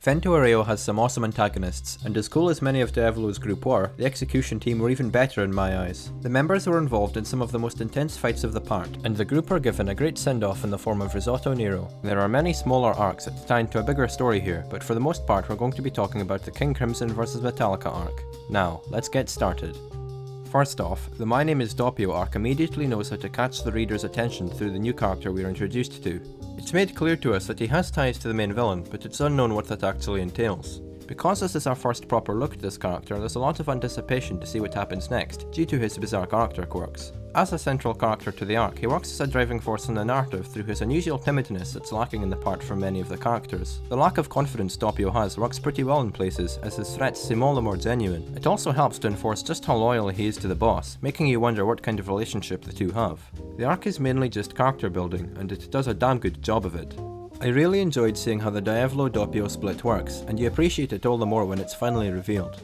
Vento Aureo has some awesome antagonists, and as cool as many of Diavolo's group were, the execution team were even better in my eyes. The members were involved in some of the most intense fights of the part, and the group are given a great send-off in the form of Risotto Nero. There are many smaller arcs that tie into a bigger story here, but for the most part we're going to be talking about the King Crimson vs Metallica arc. Now, let's get started. First off, the My Name is Doppio arc immediately knows how to catch the reader's attention through the new character we are introduced to. It's made clear to us that he has ties to the main villain, but it's unknown what that actually entails. Because this is our first proper look at this character, there's a lot of anticipation to see what happens next, due to his bizarre character quirks. As a central character to the arc, he works as a driving force in the narrative through his unusual timidness that's lacking in the part for many of the characters. The lack of confidence Doppio has works pretty well in places, as his threats seem all the more genuine. It also helps to enforce just how loyal he is to the boss, making you wonder what kind of relationship the two have. The arc is mainly just character building, and it does a damn good job of it. I really enjoyed seeing how the Diavolo-Doppio split works, and you appreciate it all the more when it's finally revealed.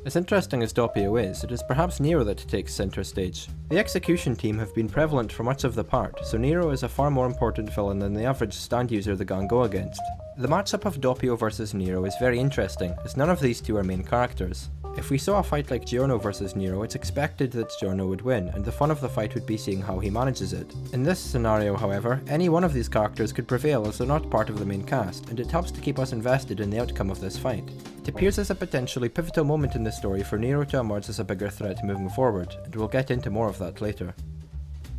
As interesting as Doppio is, it is perhaps Nero that takes centre stage. The execution team have been prevalent for much of the part, so Nero is a far more important villain than the average stand user the gang go against. The matchup of Doppio vs Nero is very interesting, as none of these two are main characters. If we saw a fight like Giorno vs Nero, it's expected that Giorno would win, and the fun of the fight would be seeing how he manages it. In this scenario, however, any one of these characters could prevail as they're not part of the main cast, and it helps to keep us invested in the outcome of this fight. It appears as a potentially pivotal moment in the story for Nero to emerge as a bigger threat moving forward, and we'll get into more of that later.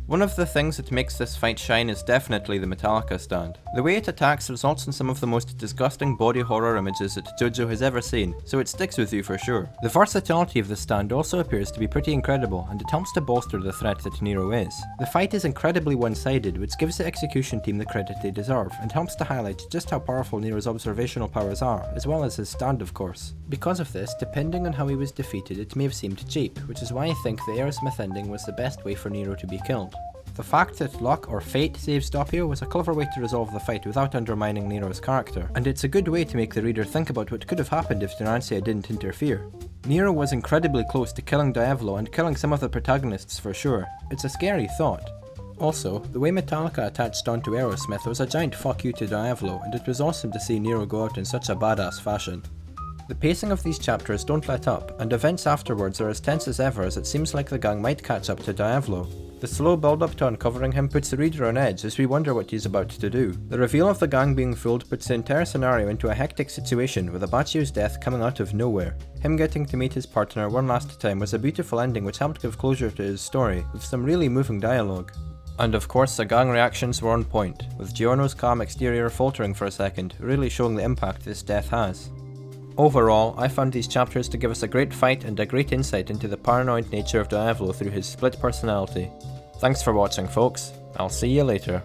One of the things that makes this fight shine is definitely the Metallica stand. The way it attacks results in some of the most disgusting body horror images that JoJo has ever seen, so it sticks with you for sure. The versatility of the stand also appears to be pretty incredible, and it helps to bolster the threat that Nero is. The fight is incredibly one-sided, which gives the execution team the credit they deserve, and helps to highlight just how powerful Nero's observational powers are, as well as his stand of course. Because of this, depending on how he was defeated, it may have seemed cheap, which is why I think the Aerosmith ending was the best way for Nero to be killed. The fact that luck or fate saves Doppio was a clever way to resolve the fight without undermining Nero's character, and it's a good way to make the reader think about what could have happened if Dinancia didn't interfere. Nero was incredibly close to killing Diavolo and killing some of the protagonists for sure. It's a scary thought. Also, the way Metallica attached onto Aerosmith was a giant fuck you to Diavolo, and it was awesome to see Nero go out in such a badass fashion. The pacing of these chapters don't let up, and events afterwards are as tense as ever as it seems like the gang might catch up to Diavolo. The slow build-up to uncovering him puts the reader on edge as we wonder what he's about to do. The reveal of the gang being fooled puts the entire scenario into a hectic situation, with Abacchio's death coming out of nowhere. Him getting to meet his partner one last time was a beautiful ending which helped give closure to his story, with some really moving dialogue. And of course the gang reactions were on point, with Giorno's calm exterior faltering for a second, really showing the impact this death has. Overall, I found these chapters to give us a great fight and a great insight into the paranoid nature of Diavolo through his split personality. Thanks for watching folks, I'll see you later.